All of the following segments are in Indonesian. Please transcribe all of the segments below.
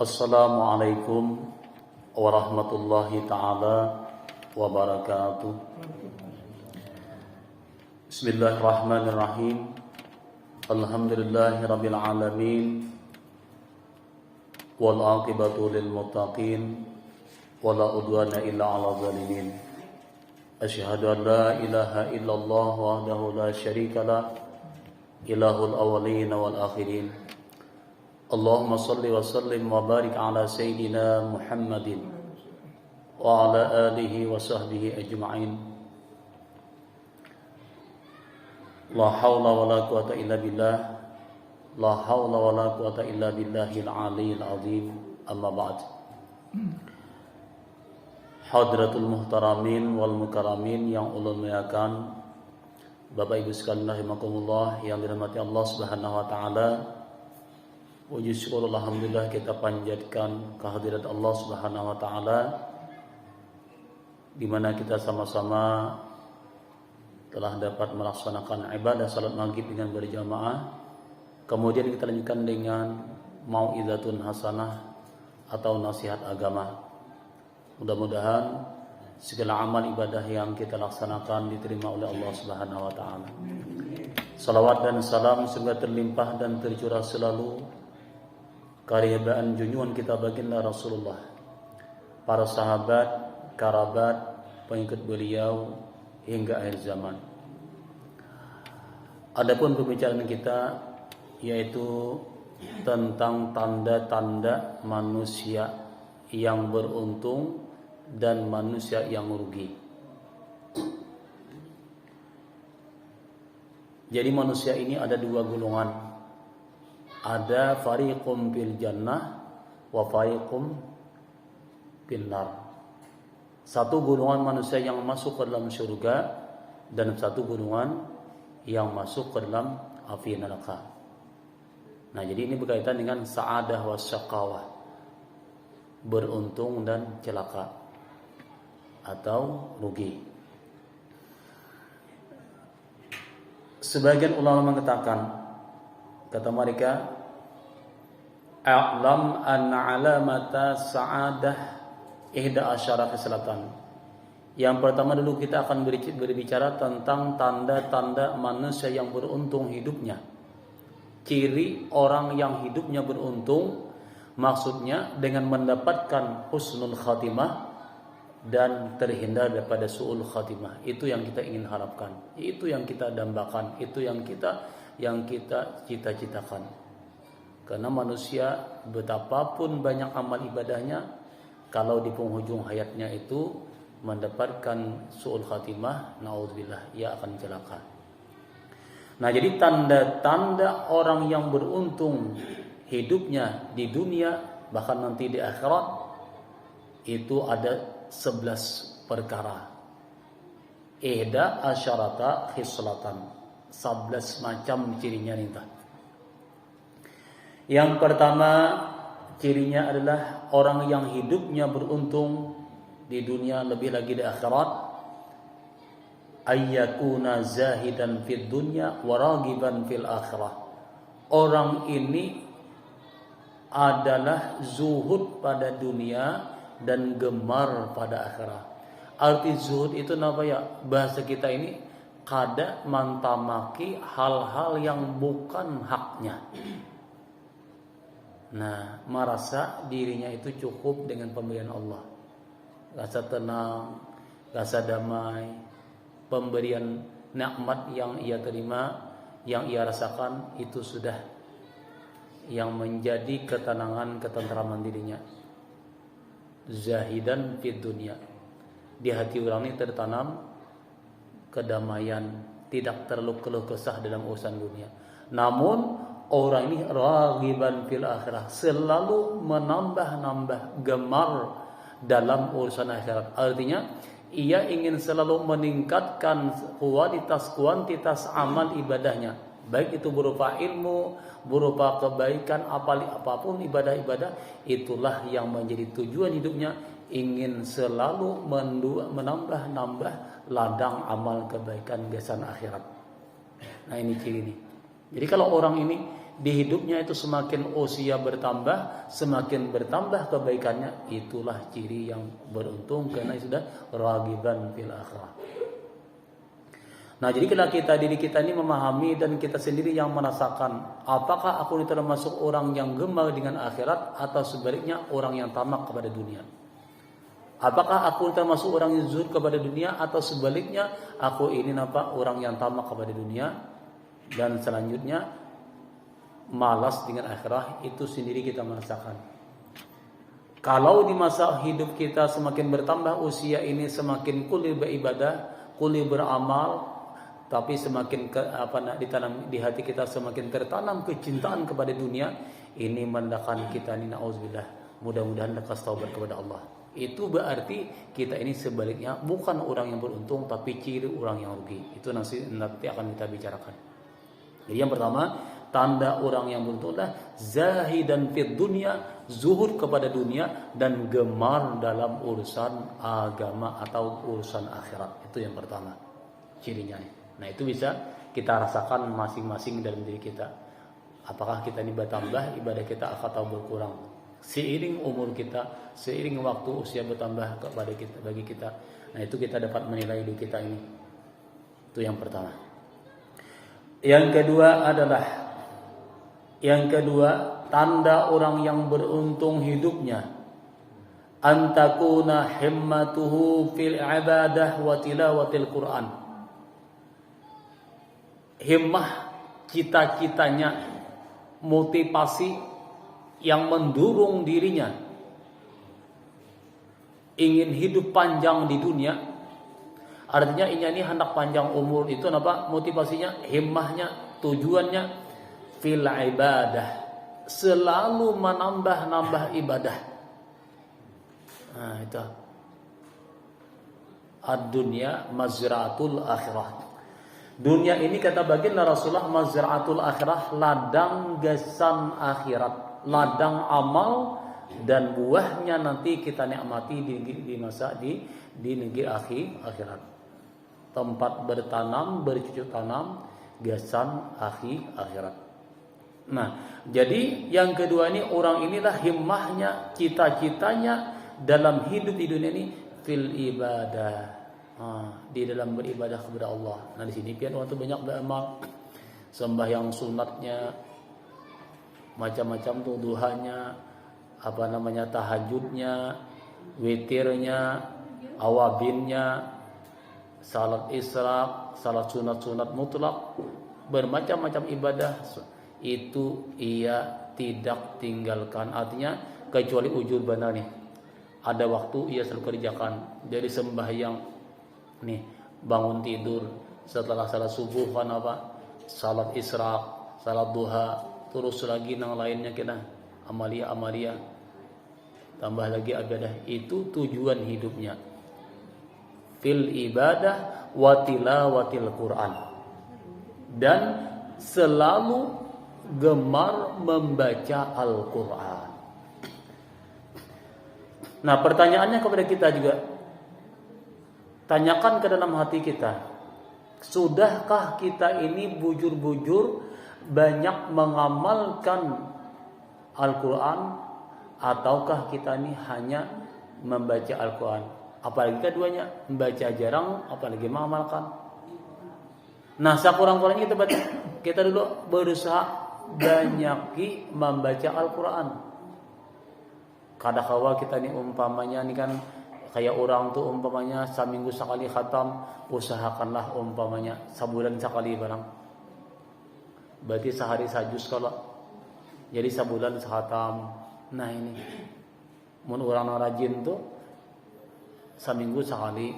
Assalamualaikum warahmatullahi ta'ala wabarakatuh. Bismillahirrahmanirrahim. Alhamdulillahi rabbil alamin. Wal aqibatu lil muttaqin. Wala udwana illa ala zalimin. Asyhadu an la ilaha illallah wahdahu la syarikalah. Ilahul awwalin wal akhirin. Allahumma salli wa sallim wa barik ala Sayyidina Muhammadin wa ala alihi wa sahbihi ajma'in. La hawla wa la quwata illa billah. La hawla wa la quwata illa billahil aliyyil azim. Amma ba'd. Hadratul muhtaramin wal mukaramin yang ulun muliakan, Bapak Ibu sekalian rahimakumullah yang dirahmati Allah Subhanahu wa taala. Puji syukur alhamdulillah kita panjatkan kehadirat Allah Subhanahu wa taala, di mana kita sama-sama telah dapat melaksanakan ibadah salat maghrib dengan berjamaah. Kemudian kita lanjutkan dengan mau'izatun hasanah atau nasihat agama. Mudah-mudahan segala amal ibadah yang kita laksanakan diterima oleh Allah Subhanahu wa taala. Salawat dan salam semoga terlimpah dan tercurah selalu karibaan junjungan kita baginda Rasulullah, para sahabat, kerabat, pengikut beliau hingga akhir zaman. Adapun pembicaraan kita yaitu tentang tanda-tanda manusia yang beruntung dan manusia yang rugi. Jadi manusia ini ada dua golongan. Ada fariqum fil jannah wa fariqum fil nar. Satu golongan manusia yang masuk ke dalam surga dan satu golongan yang masuk ke dalam api neraka. Nah, jadi ini berkaitan dengan sa'adah wa syaqawah, beruntung dan celaka atau rugi. Sebagian ulama mengatakan, kata mereka, a'lam anna alamata sa'adah ihda asyara khislatan. Yang pertama dulu kita akan berbicara tentang tanda-tanda manusia yang beruntung hidupnya. Ciri orang yang hidupnya beruntung maksudnya dengan mendapatkan husnul khatimah dan terhindar daripada su'ul khatimah. Itu yang kita ingin harapkan, itu yang kita dambakan, itu yang kita cita-citakan. Karena manusia betapapun banyak amal ibadahnya, kalau di penghujung hayatnya itu mendapatkan su'ul khatimah, naudzubillah, ia akan celaka. Nah, jadi tanda-tanda orang yang beruntung hidupnya di dunia bahkan nanti di akhirat itu ada 11 perkara. Ihda asyarata khislatan, 11 macam cirinya nita. Yang pertama cirinya adalah orang yang hidupnya beruntung di dunia lebih lagi di akhirat, ayyakuna zahidan fid dunya wa ragiban fil akhirah. Orang ini adalah zuhud pada dunia dan gemar pada akhirat. Arti zuhud itu apa ya? Bahasa kita ini kada mantamaki hal-hal yang bukan haknya. Nah, merasa dirinya itu cukup dengan pemberian Allah. Rasa tenang, rasa damai, pemberian nikmat yang ia terima, yang ia rasakan itu sudah yang menjadi ketenangan, ketentraman dirinya. Zahidan fid dunya. Di hati orang ini tertanam kedamaian, tidak terlalu keluh kesah dalam urusan dunia. Namun orang ini raghiban fil akhirah, selalu menambah-nambah gemar dalam urusan akhirat. Artinya ia ingin selalu meningkatkan kuantitas amal ibadahnya, baik itu berupa ilmu, berupa kebaikan, apapun ibadah-ibadah. Itulah yang menjadi tujuan hidupnya, ingin selalu menambah-nambah ladang amal kebaikan besan akhirat. Nah, ini ciri ini. Jadi kalau orang ini di hidupnya itu semakin usia bertambah, semakin bertambah kebaikannya, itulah ciri yang beruntung karena sudah raghiban fil akhirah. Nah, jadi kalau diri kita ini memahami dan kita sendiri yang merasakan, apakah aku ini termasuk orang yang gemar dengan akhirat atau sebaliknya orang yang tamak kepada dunia? Apakah aku termasuk orang yang zuhud kepada dunia atau sebaliknya aku ini orang yang tamak kepada dunia dan selanjutnya malas dengan akhirat? Itu sendiri kita merasakan. Kalau di masa hidup kita semakin bertambah usia ini, semakin kuli beribadah, kuli beramal, tapi semakin ditanam di hati kita, semakin tertanam kecintaan kepada dunia, ini menandakan kita ini na'udzubillah, mudah-mudahan lekas taubat kepada Allah. Itu berarti kita ini sebaliknya bukan orang yang beruntung, tapi ciri orang yang rugi. Itu nanti akan kita bicarakan. Jadi yang pertama, tanda orang yang beruntung adalah zahidan fid dunya, zuhud kepada dunia dan gemar dalam urusan agama atau urusan akhirat. Itu yang pertama cirinya. Nah, itu bisa kita rasakan masing-masing dalam diri kita. Apakah kita ini bertambah ibadah kita atau berkurang? Seiring umur kita, seiring waktu usia bertambah kepada kita, bagi kita. Nah, itu kita dapat menilai diri kita ini. Itu yang pertama. Yang kedua, tanda orang yang beruntung hidupnya, antakuna himmatuhu fil ibadah wa tilawatil Quran. Himmah, cita-citanya, motivasi yang mendorong dirinya ingin hidup panjang di dunia. Artinya ini hendak panjang umur, itu apa motivasinya, himmahnya, tujuannya fil ibadah, selalu menambah ibadah. Nah, itu ad-dunya mazra'atul akhirah. Dunia ini kata baginda Rasulullah mazra'atul akhirah, ladang gesan akhirat, ladang amal dan buahnya nanti kita nikmati di masa di negeri akhirat. Tempat bertanam, bercocok tanam, gesan akhirat. Nah, jadi yang kedua ini, orang inilah himmahnya, cita-citanya dalam hidup di dunia ini fil ibadah. Di dalam beribadah kepada Allah. Nah, di sini pian orang tu banyak beramal, sembahyang sunatnya, macam-macam tuh, duhanya, tahajudnya, witirnya, awabinnya, salat isra, salat sunat mutlak, bermacam-macam ibadah itu ia tidak tinggalkan. Artinya kecuali ujur benar nih, ada waktu ia selalu kerjakan. Dari sembahyang nih, bangun tidur, setelah salat subuh salat isra, salat duha, terus lagi nang lainnya kita amalia, tambah lagi ibadah. Itu tujuan hidupnya fil ibadah wa tilawatil Quran, dan selalu gemar membaca Al-Quran. Nah, pertanyaannya kepada kita juga, tanyakan ke dalam hati kita, sudahkah kita ini bujur-bujur banyak mengamalkan Al-Quran, ataukah kita ini hanya membaca Al-Quran? Apalagi keduanya, membaca jarang, apalagi mengamalkan. Nah, sekurang-kurangnya kita dulu berusaha banyaki membaca Al-Quran. Kadang-kadang kita ini umpamanya ini kan kayak orang tuh umpamanya seminggu sekali khatam, usahakanlah umpamanya sebulan sekali barang. Berarti sehari sajus kalau jadi sebulan sekhatam. Nah, ini mun orang rajin tuh seminggu sekali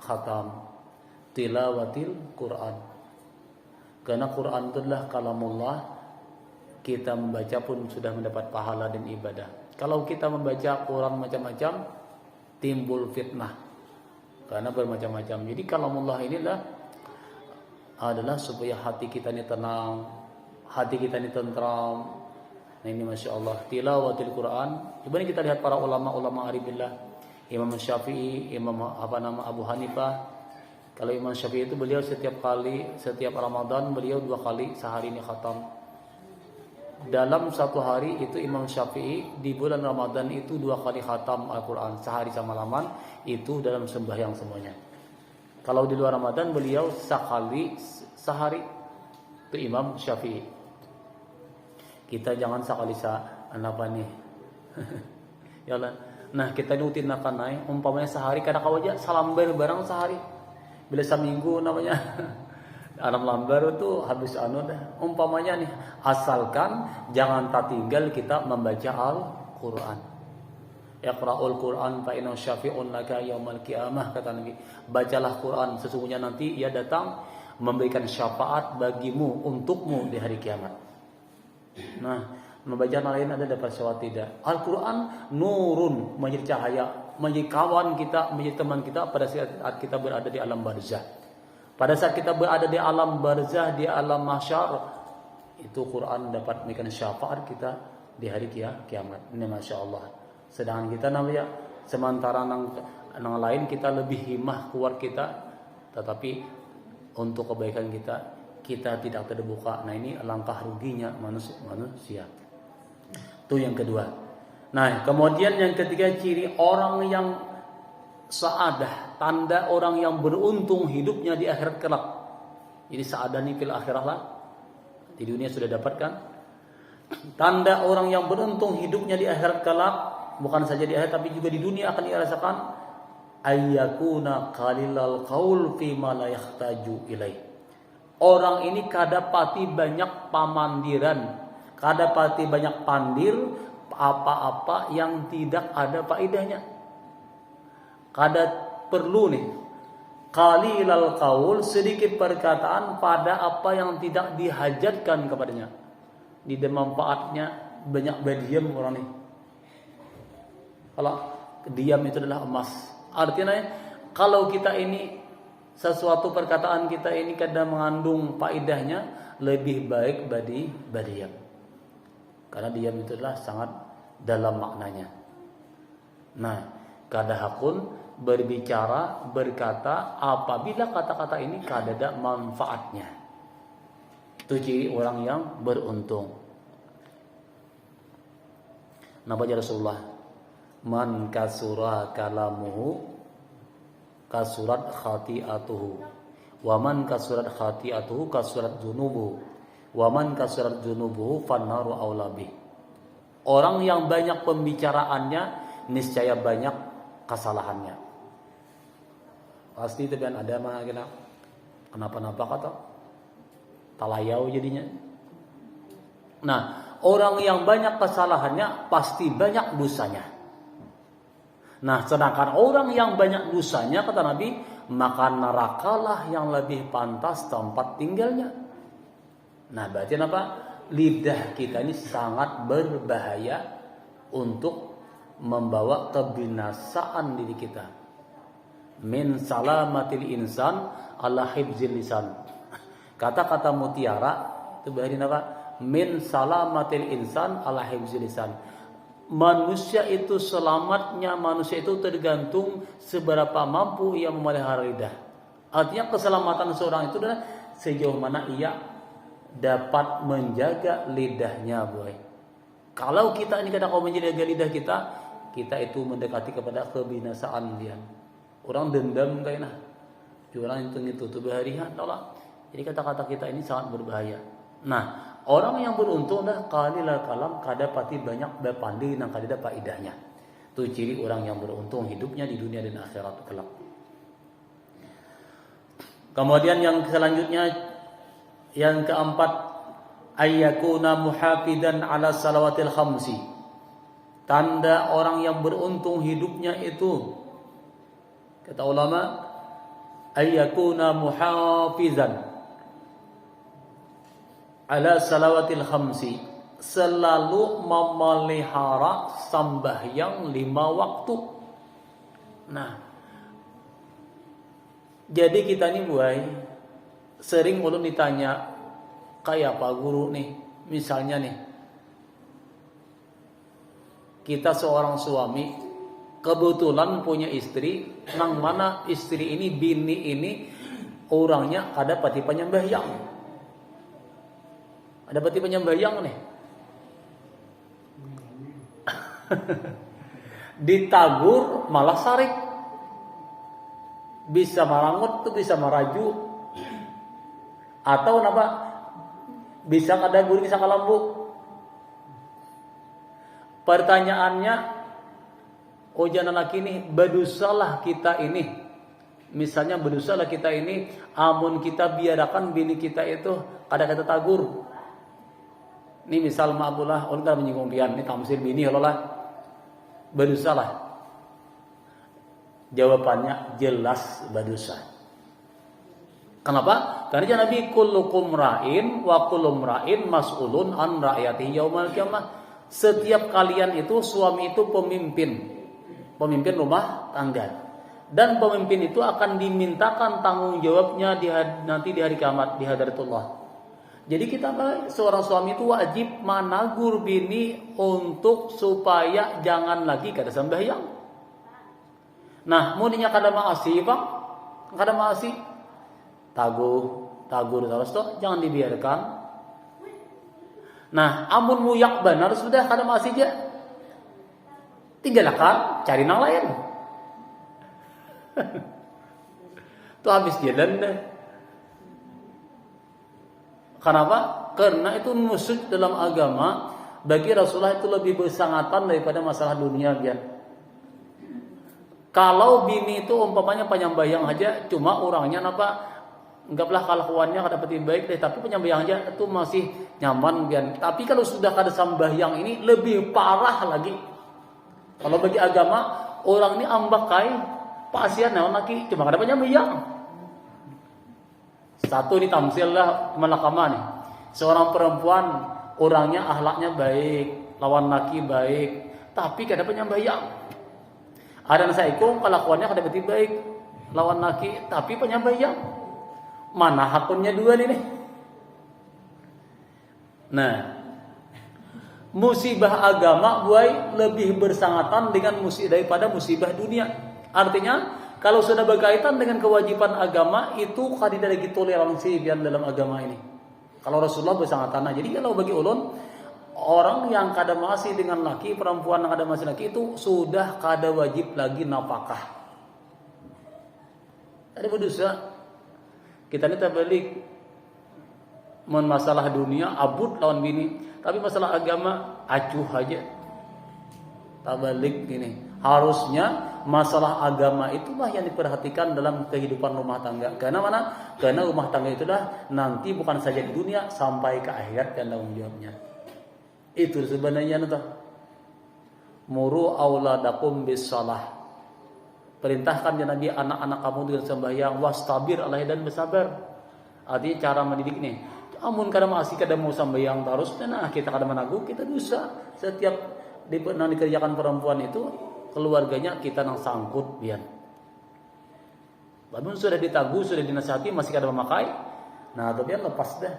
khatam tilawatil Quran. Karena Quran itu adalah kalamullah, kita membaca pun sudah mendapat pahala dan ibadah. Kalau kita membaca Quran macam-macam, timbul fitnah karena bermacam-macam. Jadi kalamullah inilah adalah supaya hati kita ini tenang, hati kita ini tentram. Nah, ini Masya Allah, tilawatil Quran. Coba ini kita lihat para ulama-ulama aribillah, Imam Syafi'i, Imam Abu Hanifah. Kalau Imam Syafi'i itu beliau setiap Ramadan beliau 2 kali sehari ini khatam. dalam satu hari itu Imam Syafi'i di bulan Ramadan itu 2 kali khatam Al-Quran, sehari sama malaman, itu dalam sembahyang semuanya. Kalau di luar Ramadan beliau sekali sehari, itu Imam Syafi'i. Kita jangan sekali apa nih. Ya Allah. Nah, kita nutin akan naik umpamanya sehari kadang aja salamber barang sehari. Bila seminggu namanya alam lambar itu habis dah. Umpamanya nih, asalkan jangan tertinggal kita membaca Al-Qur'an. Iqra'ul Qur'an fa inna syafi'un laka yaumal qiyamah, kata Nabi. Bacalah Quran, sesungguhnya nanti ia datang memberikan syafaat bagimu, untukmu di hari kiamat. Nah, membaca lain ada dapat syafaat tidak. Al-Qur'an nurun, menjadi cahaya, menjadi kawan kita, menjadi teman kita pada saat kita berada di alam barzah. Pada saat kita berada di alam barzah, di alam mahsyar, itu Quran dapat memberikan syafaat kita di hari kiamat. Ini Masya Allah. Sedangkan kita namanya sementara nang lain kita lebih himmah keluar kita, tetapi untuk kebaikan kita tidak terbuka. Nah, ini langkah ruginya manusia. Itu yang kedua. Nah, kemudian yang ketiga, ciri orang yang sa'adah, tanda orang yang beruntung hidupnya di akhirat kelak. Jadi sa'adah ini fil akhirah lah. Di dunia sudah dapatkan. Tanda orang yang beruntung hidupnya di akhirat kelak, bukan saja di akhirat tapi juga di dunia akan dirasakan, ayyakuna qalilal qaul fi ma la yahtaju ilaih. Orang ini kadapati banyak pamandiran, kadapati banyak pandir apa-apa yang tidak ada faedahnya. Kada perlu nih qalilal qaul, sedikit perkataan pada apa yang tidak dihajatkan kepadanya. Tidak manfaatnya, banyak berdiam orang nih. Kalau diam itu adalah emas. Artinya kalau kita ini sesuatu perkataan kita ini kadang mengandung faedahnya, lebih baik berdiam. Karena diam itu adalah sangat dalam maknanya. Nah, kadahapun berbicara, berkata apabila kata-kata ini kadada manfaatnya. Itu ciri orang yang beruntung. Nabi Rasulullah, man kasura kalamuhu kasurat khati'atuhu, wa man kasurat khati'atuhu kasurat junubuhu, wa man kasurat junubuhu fannaru aula bih. Orang yang banyak pembicaraannya niscaya banyak kesalahannya. Pasti itu kan ada mah kenapa kata talayau jadinya. Nah, orang yang banyak kesalahannya pasti banyak dosanya. Nah, sedangkan orang yang banyak dosanya, kata Nabi, maka nerakalah yang lebih pantas tempat tinggalnya. Nah, berarti apa? Lidah kita ini sangat berbahaya untuk membawa kebinasaan diri kita. Min salamatil insan ala hibzil lisan. Kata-kata mutiara itu berarti apa? Min salamatil insan ala hibzil lisan. Manusia itu selamatnya, manusia itu tergantung seberapa mampu ia memelihara lidah. Artinya keselamatan seorang itu adalah sejauh mana ia dapat menjaga lidahnya, boy. Kalau kita ini kadang menjaga lidah kita itu mendekati kepada kebinasaan dia. Orang dendam kayaknya, jualan itu tuh berharian, tolak. Jadi kata-kata kita ini sangat berbahaya. Nah, orang yang beruntung adalah qalilal kalam, kadapati banyak berpandai dan kada faedahnya. Itu ciri orang yang beruntung hidupnya di dunia dan akhirat kelak. Kemudian yang selanjutnya, yang keempat, ayyakuna muhafidan ala salawatil khamsi. Tanda orang yang beruntung hidupnya itu, kata ulama, ayyakuna muhafizan ala salawatil khamsi, selalu memelihara sembahyang 5 waktu. Nah, jadi kita nih buai sering ulun ditanya, kayak apa guru nih, misalnya nih, kita seorang suami kebetulan punya istri, nang mana istri ini, bini ini orangnya ada pati penyembahyang. Ada pati penyembahyang nih. Ditagur malah sarik. Bisa marangut tuh bisa maraju. Atau napa? Bisa kada guring sakalambu. Pertanyaannya, jangan laki ini, berdosalah kita ini. Misalnya berdosalah kita ini, amun kita biarkan bini kita itu kada kata tagur. Ini misal ma'abulah, orang tak menyinggung pian, ini tamsil bini halolah. Berdosalah. Jawabannya jelas berdosa. Kenapa? Karena Nabi kullukum ra'in wa kullum ra'in mas'ulun an ra'yatihi yaumal qiyamah. Setiap kalian itu suami itu pemimpin rumah tangga, dan pemimpin itu akan dimintakan tanggung jawabnya nanti di hari kiamat di hadaratullah. Jadi kita seorang suami itu wajib menagur bini untuk supaya jangan lagi kada sembahyang. Nah, muninya kada maasi bang, kada maasi, tagur terus toh, jangan dibiarkan. Nah, amun muyak benar sudah kada masih aja. Tinggalkan, cari nang lain. Tuh habis jalan deh. Kenapa? Karena itu musuh dalam agama. Bagi Rasulullah itu lebih bersangatan daripada masalah dunia biar. Kalau bini itu umpamanya penyambayang aja, cuma orangnya apa? Enggaklah kelakuannya kada peti baik deh, tapi penyambayang aja itu masih nyaman biar. Tapi kalau sudah kada sambahyang ini lebih parah lagi. Kalau bagi agama orang ini ambakai pasian naon lagi cuma kada penyambayang. Satu ini tamsil lah malakama nih. Seorang perempuan orangnya akhlaknya baik, lawan laki baik, tapi kada penyambayang. Ada saiko kelakuannya kada peti baik, lawan laki tapi penyambayang. Mana hakunnya dua ini? Nah, musibah agama buai lebih bersangatan dengan daripada musibah dunia. Artinya, kalau sudah berkaitan dengan kewajiban agama itu kada lagi toleransi dalam agama ini. Kalau Rasulullah bersangatan. Jadi kalau bagi ulun, orang yang kada masih dengan laki, perempuan yang kada masih laki itu sudah kada wajib lagi nafkah. Ada berdosa. Kita ini terbalik. Masalah dunia abud lawan bini, tapi masalah agama acuh aja. Terbalik gini. Harusnya masalah agama itulah yang diperhatikan dalam kehidupan rumah tangga. Karena mana? Karena rumah tangga itulah nanti bukan saja di dunia sampai ke akhirat dan tanggung jawabnya. Itu sebenarnya tuh. Muru auladakum bisalah. Perintahkan ya Nabi anak-anak kamu dengan sembahyang, wastabir alaihi dan bersabar. Artinya cara mendidik nih. Amun kada masih kada mau sembahyang terus, nah kita kada menagu, kita dosa. Setiap dikerjakan perempuan itu keluarganya kita nang sangkut biar. Lamun sudah ditagu, sudah dinasihati masih kada memakai. Nah, tapi lepas dah.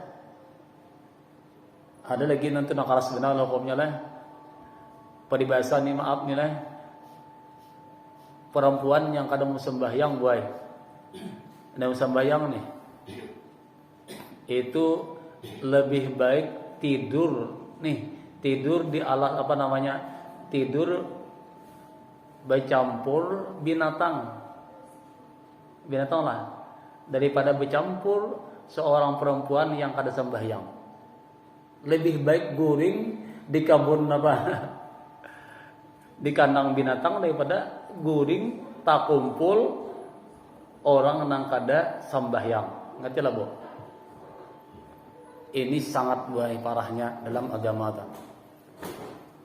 Ada lagi nanti nak karas benar hukumnya lah. Peribahasa nih maaf nih lah. Perempuan yang kadang mau sembahyang buai, ada mau sembahyang nih, itu lebih baik tidur di alas tidur bercampur binatang lah daripada bercampur seorang perempuan yang kada sembahyang. Lebih baik guring di kebun di kandang binatang daripada guring tak kumpul orang nang kada sembahyang. Ngerti lah Bu? Ini sangat bahaya parahnya dalam agama.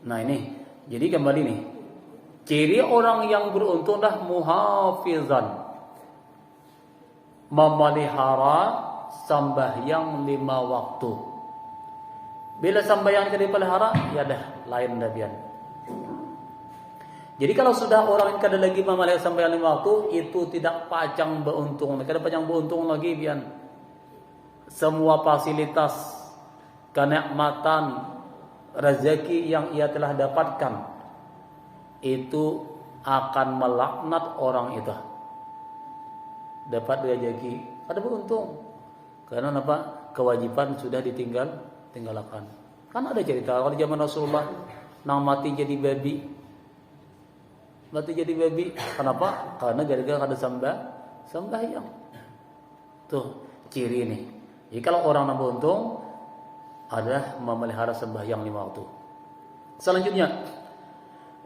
Nah ini, jadi kembali nih. Ciri orang yang beruntung dah muhafizan, memelihara sembahyang 5 waktu. Bila sembahyang tidak dipelihara, ya dah lain dah bian. Jadi kalau sudah orang yang kada lagi memelihara sembahyang 5 waktu, itu tidak pacang beruntung. Kada pacang beruntung lagi bian. Semua fasilitas, kenikmatan, rezeki yang ia telah dapatkan itu akan melaknat orang itu. Dapat rezeki, ada beruntung. Karena apa? Kewajiban sudah tinggalkan. Kan ada cerita kalau zaman Rasulullah nang mati jadi babi. berarti jadi babi. Kenapa? Karena gara-gara ada sembahyang. Tuh ciri nih. Jadi kalau orang yang beruntung adalah memelihara sembahyang 5 waktu. Selanjutnya,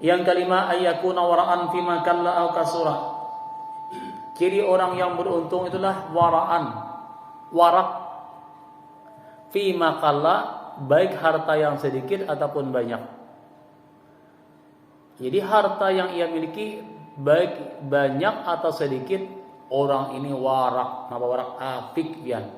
yang kelima, ayyakuna wara'an fima kalla aw kasura. Ciri orang yang beruntung itulah wara'an, warak fima kalla, baik harta yang sedikit ataupun banyak. Jadi harta yang ia miliki baik banyak atau sedikit, orang ini warak. Napa warak? Afik pian.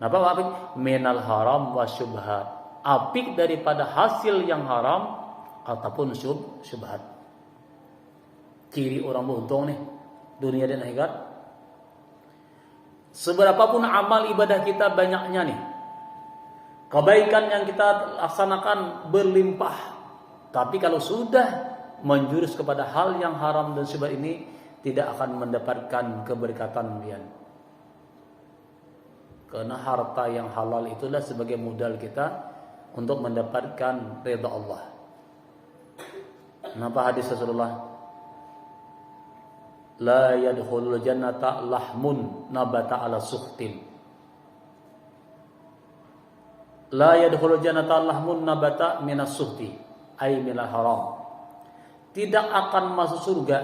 Napa afik? Minal haram wa syubhat. Apik daripada hasil yang haram ataupun syubhat. Ciri orang beruntung nih, dunia dan akhirat. Seberapapun amal ibadah kita banyaknya nih, kebaikan yang kita laksanakan berlimpah, tapi kalau sudah menjurus kepada hal yang haram dan syubhat ini, tidak akan mendapatkan keberkatan pian. Karena harta yang halal itulah sebagai modal kita untuk mendapatkan ridha Allah. Kenapa hadis Rasulullah? La yadkhulul jannata lahmun nabata ala suhtin. La yadkhulul jannata lahmun nabata minas suhti, ay minal haram. Tidak akan masuk surga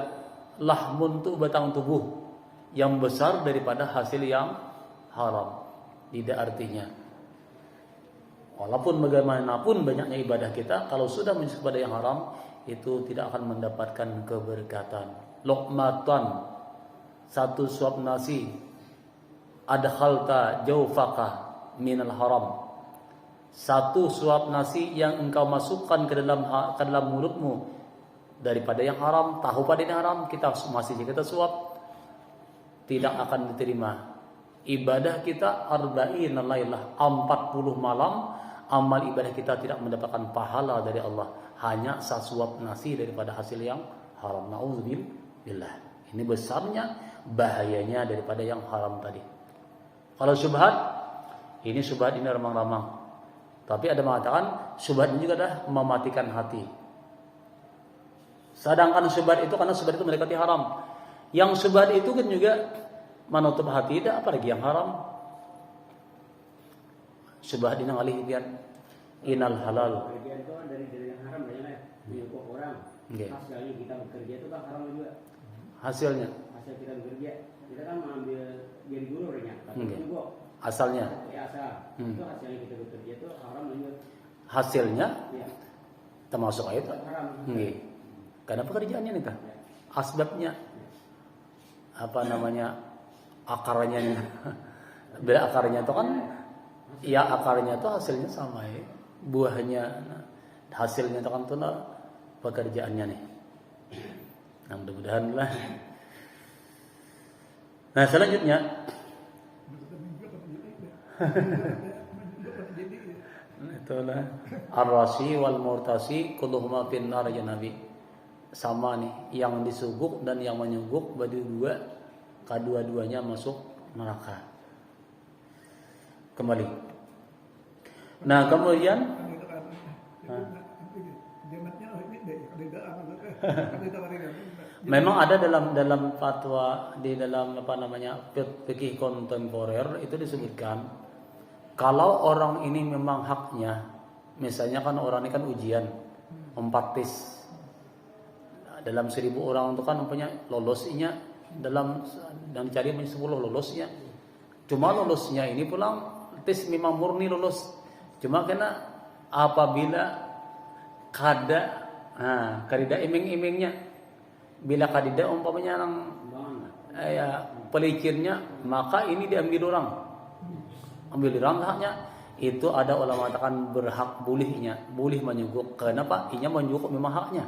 lahmun itu batang tubuh yang besar daripada hasil yang haram. Tidak artinya walaupun bagaimanapun banyaknya ibadah kita, kalau sudah menyusul kepada yang haram, itu tidak akan mendapatkan keberkatan. Luqmatan, satu suap nasi, adkhalta jawfaka minal haram. Satu suap nasi yang engkau masukkan ke dalam mulutmu daripada yang haram, tahu pada yang haram, kita suap, tidak akan diterima. Ibadah kita arba'ina lailah, 40 malam, amal ibadah kita tidak mendapatkan pahala dari Allah, hanya sasuap nasi daripada hasil yang haram. Na'udzubillah. Ini besarnya bahayanya daripada yang haram tadi. Kalau syubhat ini ramang-ramang. Tapi ada mengatakan syubhat ini juga adalah mematikan hati. Sedangkan syubhat itu, karena syubhat itu mendekati haram. Yang syubhat itu kan juga menutup hati, tidak apalagi yang haram. Syubhat ini ngalih pian inal halal. Pekerjaan itu kan dari yang haram banyak ya. Menyukup orang. Okay. Hasilnya kita bekerja itu kan haram juga. Hasil kita bekerja, kita kan mengambil jadi guru orangnya. Tapi juga asalnya. Ya asal. Itu hasilnya kita bekerja itu haram juga. Hasilnya? Ya. Termasuk ayat. Haram. Nggih. Karena pekerjaannya nih kan. Asbabnya apa namanya? Akarnya nih. Bila akarnya itu kan ya akarnya itu hasilnya sama ya. Buahnya hasilnya itu kan tuh pekerjaannya nih. Nah, mudah-mudahan lah. Nah, selanjutnya itulah ar-rasi wal murtasi kulluhuma finnar ya Nabi. Sama nih, yang disuguk dan yang menyuguk kedua-duanya masuk neraka. Kembali. Nah, kemudian memang ada dalam fatwa di dalam apa namanya fikih kontemporer itu disebutkan kalau orang ini memang haknya, misalnya kan orang ini kan ujian 4 tes dalam 1000 orang itu kan punya lolosnya dalam dan cari 10 lolosnya, cuma lolosnya ini pulang tes memang murni lolos, cuma kena apabila kada iming-imingnya, bila kadida umpamanya nang pelicirnya, maka ini diambil orang, haknya. Itu ada ulama mengatakan berhak boleh menyuguk. Kenapa? Inya menyuguk memang haknya.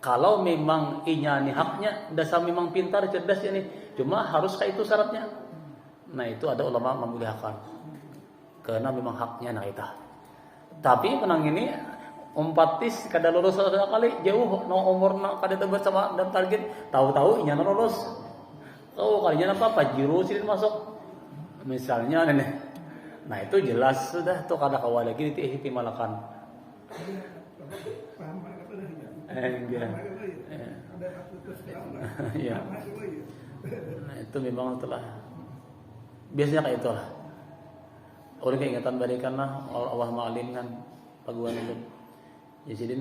Kalau memang inya nih haknya, dasar memang pintar cerdas ya nih, cuma harus kayak itu syaratnya. Nah itu ada ulama membolehkan karena memang haknya nah itu. Tapi penang ini 4 tis kada lulus kali jauh no umur no kada tebet sama dan target, tahu-tahu inya lulus. Oh kalinya apa Pajero sini masuk misalnya nih. Nah itu jelas sudah tuh kada kawal lagi dihtimalakan. Enggak. Ya. Nah, itu memang telah biasanya kayak itulah. Orang keingatan balikan lah Allah ma'alim kan paguan itu. Jadi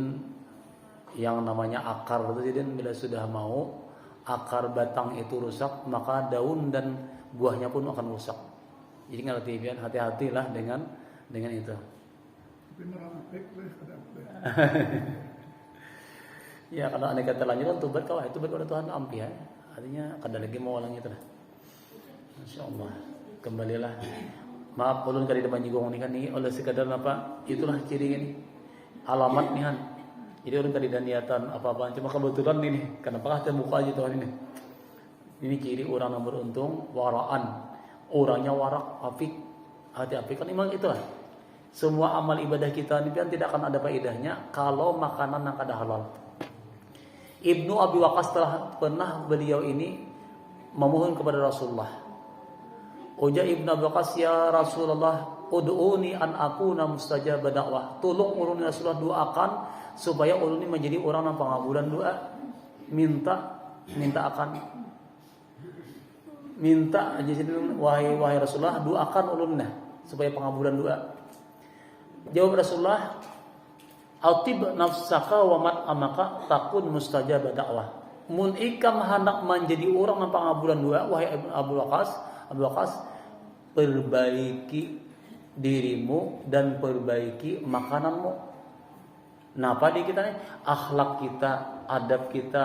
yang namanya akar itu jadi bila sudah mau akar batang itu rusak maka daun dan buahnya pun akan rusak. Jadi ngerti biar hati-hatilah dengan itu. Ya kalau aneh kata lanjutan tubat kau itu kepada Tuhan ampi ya. Artinya kada lagi mau ulang itu lah. Insyaallah kembalilah. Maaf ulun kali depan jigong ni kan ni oleh sekadar apa itulah ciri ini alamat nih kan. Jadi orang tadi dan niatan apa-apa cuma kebetulan ini kenapa kita muka aja Tuhan ini. Ini ciri orang yang beruntung waraan. Orangnya warak, apik, hati apik kan memang itulah. Semua amal ibadah kita ini kan tidak akan ada faedahnya kalau makanan yang kada halal. Ibnu Abi Waqqas telah pernah beliau ini memohon kepada Rasulullah. Uja Ibnu Abi Waqqas ya Rasulullah, ud'uni an akuna mustajab dakwah. Tolong ulun Rasulullah doakan supaya ulun ini menjadi orang yang pengabulan doa. Minta jadi wahai Rasulullah doakan ulun supaya pengabulan doa. Jawab Rasulullah, "Atib nafsaka wa mat'amaka takun mustajab dakwah." Mun ikam hendak menjadi orang yang pengabulan doa wahai Abu Waqqas, perbaiki dirimu dan perbaiki makananmu. Nah, apa di kita nih? Akhlak kita, adab kita,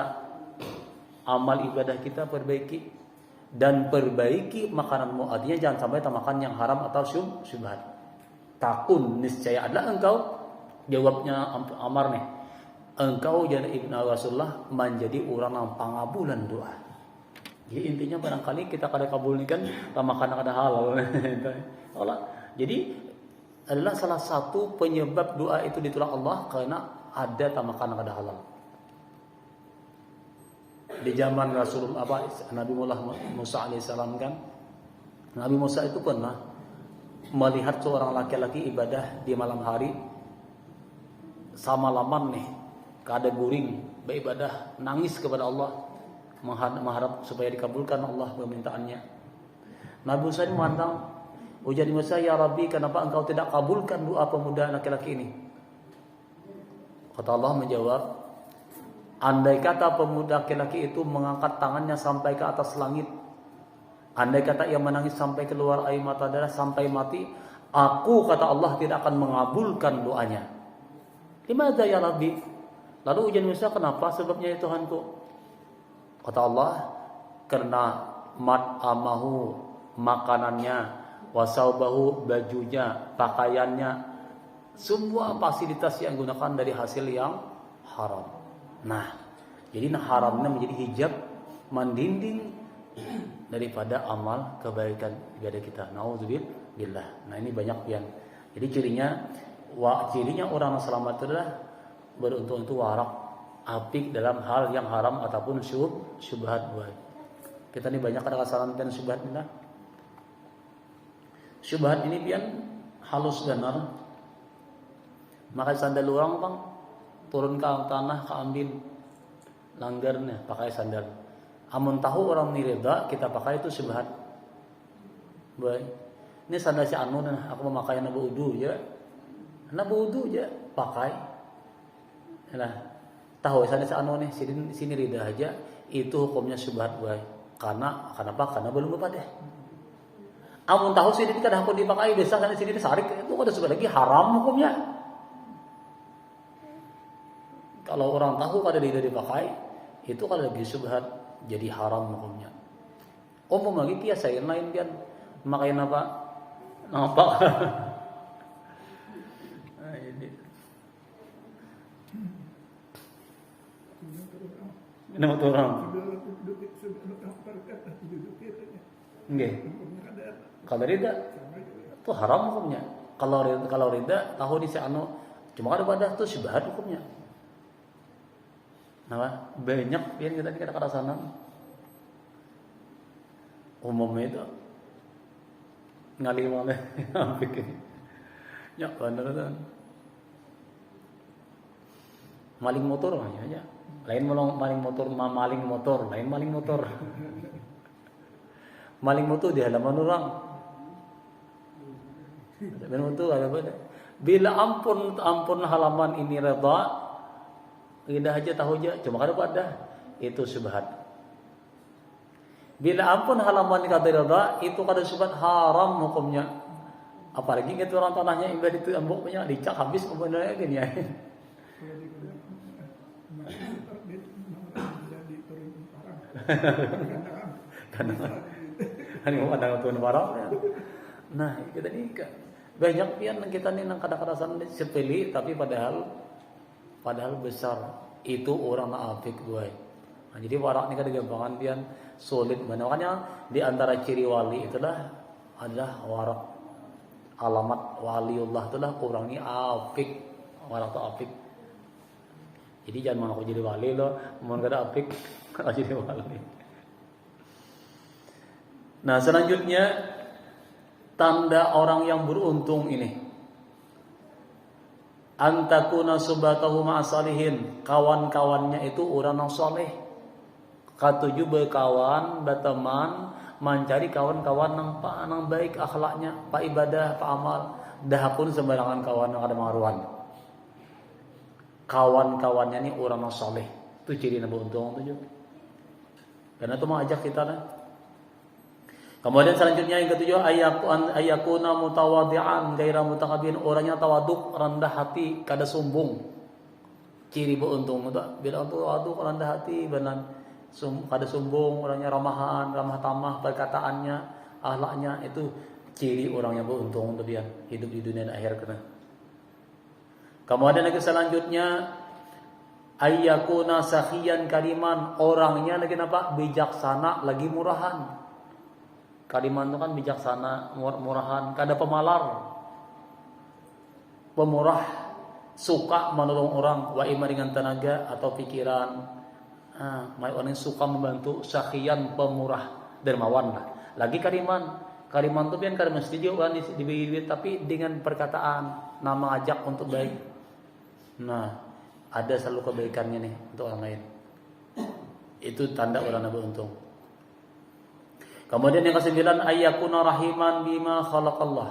amal ibadah kita perbaiki dan perbaiki makananmu. Artinya jangan sampai makan yang haram atau syubhat. Takun niscaya adalah engkau, jawabnya Amar nih, engkau jadi Ibnu Rasulullah menjadi orang yang pengabulan doa. Jadi intinya barangkali kita kada kabulkan makan kada halal. Jadi adalah salah satu penyebab doa itu ditolak Allah karena ada makan kada halal. Di zaman Rasulullah Nabi Musa alaihissalam kan, Nabi Musa itu pernah melihat seorang laki-laki ibadah di malam hari sama laman nih, kada guring beribadah, nangis kepada Allah, mengharap supaya dikabulkan Allah permintaannya. Nabi Musa memandang, ujar Musa, ya Rabbi, kenapa engkau tidak kabulkan doa pemuda laki-laki ini? Kata Allah menjawab, andai kata pemuda laki-laki itu mengangkat tangannya sampai ke atas langit, andai kata ia menangis sampai keluar air mata darah sampai mati, aku kata Allah tidak akan mengabulkan doanya. Limadza ya Rabbi? Lalu ujian Musa, kenapa sebabnya ya Tuhanku? Kata Allah, karena mat'amahu makanannya, wasaubahu bajunya, pakaiannya, semua fasilitas yang gunakan dari hasil yang haram. Nah, jadi haramnya menjadi hijab mendinding daripada amal kebaikan ibadah kita. Nauzubillah. Nah, ini banyak yang. Jadi cirinya orang yang selamat itu adalah beruntung itu warak, apik dalam hal yang haram ataupun syubhat buat. Kita ini banyak ada kesalahan dan syubhat ini. Syubhat ini pian halus benar. Maka sandal orang bang turun ke tanah ke ambil langgarnya pakai sandal. Amun tahu orang nirida kita pakai itu syubhat. Baik. Ini sandal si anu nah aku memakai nabu udu ya. Nabu udu ya pakai. Nah, tahu sandal si anu nih sini rida aja itu hukumnya syubhat baik. Karena kenapa? Karena belum pada. Amun tahu sini kada hakun dipakai biasa kan sini disarik itu kada suka lagi haram hukumnya. Kalau orang tahu kada dipakai itu kalau lagi syubhat jadi haram hukumnya. Umum lagi kiasain lain kan makain apa? Nampak. Nama orang. Nggih. Kalau rida itu haram hukumnya. Kalau rida tahu di anu cuma ada pada itu syubhat hukumnya. Nah, banyak yang kita kata sana umumnya itu ngalir malah pikir ya benar kan Maling motor aja. Lain maling motor, maling motor, lain maling motor. Maling motor di halaman orang. Maling motor ada apa? Bila ampun halaman ini reda, tidak aja tahu aja, cuma kada pada itu subhat. Bila ampun halaman kata reda, itu kada subhat haram hukumnya. Apalagi gitu orang tanahnya imbah itu ambok punya dicak habis kemudian gini ya. Kan ada tuan barang. Nah, kita ni banyak pian kita ni nang kadang-kadang sepele tapi padahal besar. Itu orang naafik gue. Nah, jadi warak ni kadang-kadang pian solid. Makanya di antara ciri wali itulah adalah warak. Alamat waliullah itulah orang ni afik. Warak tu afik. Jadi jangan mau jadi wali lo, mau kada apik kalau jadi wali. Nah, selanjutnya tanda orang yang beruntung ini. Antakuna subatahu ma'asalihin, kawan-kawannya itu orang yang soleh. Katuju berkawan, berteman, mencari kawan-kawan yang baik akhlaknya, pak ibadah, pak amal. Dah pun sembarangan kawan yang ada maruan. Kawan-kawannya ini orang yang soleh. Itu ciri yang beruntung itu juga. Karena itu mengajak kita lah. Kemudian selanjutnya yang ketujuh, ayakuna mutawadi'an gaira mutakabbirin, orangnya tawaduk, rendah hati, kada sombong. Ciri beruntung itu. Bila tawaduk, rendah hati, benar kada sombong, orangnya ramahan, ramah tamah perkataannya, akhlaknya, itu ciri orang yang beruntung untuk dia hidup di dunia dan akhir kena. Kemudian lagi selanjutnya ayyakuna sakhiyan kariman, orangnya lagi apa? Bijaksana, lagi murahan. Kariman itu kan bijaksana, murahan, kada pemalar. Pemurah, suka menolong orang, wa ima dengan tenaga atau pikiran. Mai orang yang suka membantu, sakhiyan pemurah, dermawan lah. Lagi kariman. Kariman itu kan kada mesti juga diberi duit, tapi dengan perkataan, nama ajak untuk baik. Nah, ada selalu kebaikannya nih untuk orang lain. Itu tanda orang yang beruntung. Kemudian yang ke-9, ayyakuna rahiman bima khalaqallah.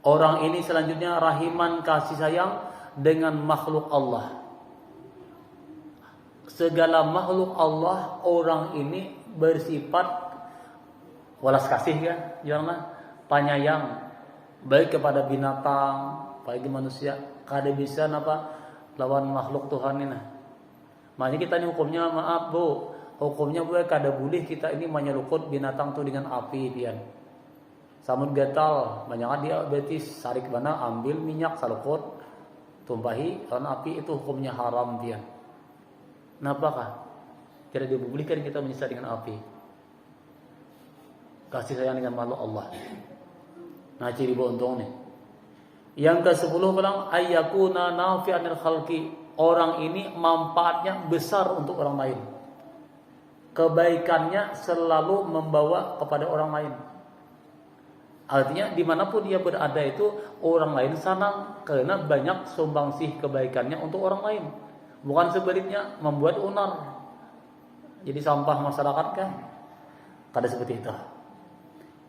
Orang ini selanjutnya rahiman, kasih sayang dengan makhluk Allah. Segala makhluk Allah, orang ini bersifat walas kasih ya, jangan penyayang, baik kepada binatang, bagi manusia. Kada bisa apa lawan makhluk Tuhan ini. Makanya kita ini hukumnya, maaf Bu, hukumnya Bu kada boleh kita ini menyelukut binatang tu dengan api pian. Samud gatal, banyak dia betis sarik mana ambil minyak salukut tumpahi lawan api, itu hukumnya haram pian. Kenapa? Tidak dibolehkan kita menyiksa dengan api. Kasih sayang dengan makhluk Allah. Nah, ciri beruntung nih. Yang ke-10 bilang ayyakuna nafi'anil khalqi, orang ini manfaatnya besar untuk orang lain. Kebaikannya selalu membawa kepada orang lain. Artinya dimanapun dia berada itu orang lain senang karena banyak sumbangsih kebaikannya untuk orang lain. Bukan sebaliknya membuat unar. Jadi sampah masyarakat kan. Kada seperti itu.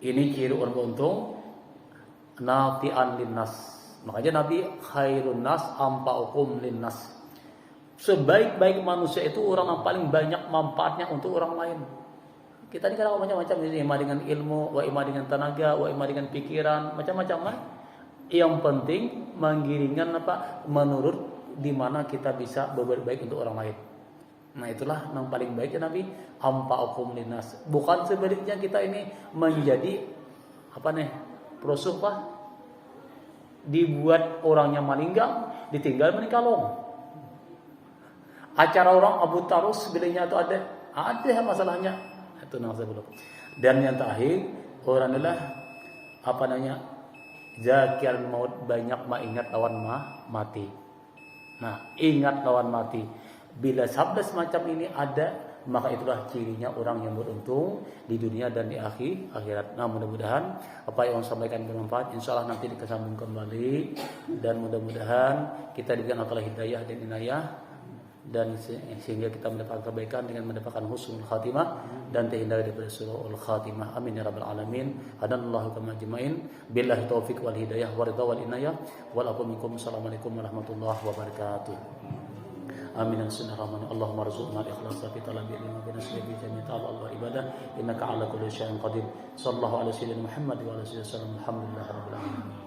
Ini ciri orang beruntung, nafi'an linnas. Makanya Nabi khairun nas ampa'ukum linnas. Sebaik-baik manusia itu orang yang paling banyak manfaatnya untuk orang lain. Kita ini kadang macam-macam, ima dengan ilmu, wa ima dengan tenaga, wa ima dengan pikiran, macam-macam lah. Yang penting menggiringan apa? Menurut di mana kita bisa berbuat baik untuk orang lain. Nah, itulah yang paling baik ya Nabi, ampa'ukum linnas. Bukan sebaliknya kita ini menjadi apa nih? Prosuh dibuat orangnya malinggang, ditinggal menikalong. Acara orang Abu Tarus bilangnya itu ada masalahnya. Itu nang sebelum. Dan yang terakhir, orang adalah apa namanya? Zakir maut, banyak mengingat lawan mati. Nah, ingat lawan mati. Bila sabda semacam ini ada, maka itulah cirinya orang yang beruntung di dunia dan di akhirat. Nah, mudah-mudahan apa yang saya sampaikan bermanfaat. Insyaallah nanti dikesambung kembali, dan mudah-mudahan kita diberikan akal hidayah dan inayah, dan sehingga kita mendapatkan kebaikan dengan mendapatkan husnul khatimah dan terhindar daripada su'ul khatimah. Amin ya rabbal alamin. Hadanallahu kama ajmain. Billahi taufik wal hidayah wa ridha wal inayah. Wal aqul minkum. Assalamualaikum warahmatullahi wabarakatuh. Amin ya rahman. Allahumma rzuqna al-ikhlas fi talabi ilmi wa nasbi bi jami' ta'al wa ibadah innaka ala kulli syai'in qadir. Sallallahu alaihi wa sallam Muhammad wa alihi wasallam. Alhamdulillah rabbil alamin.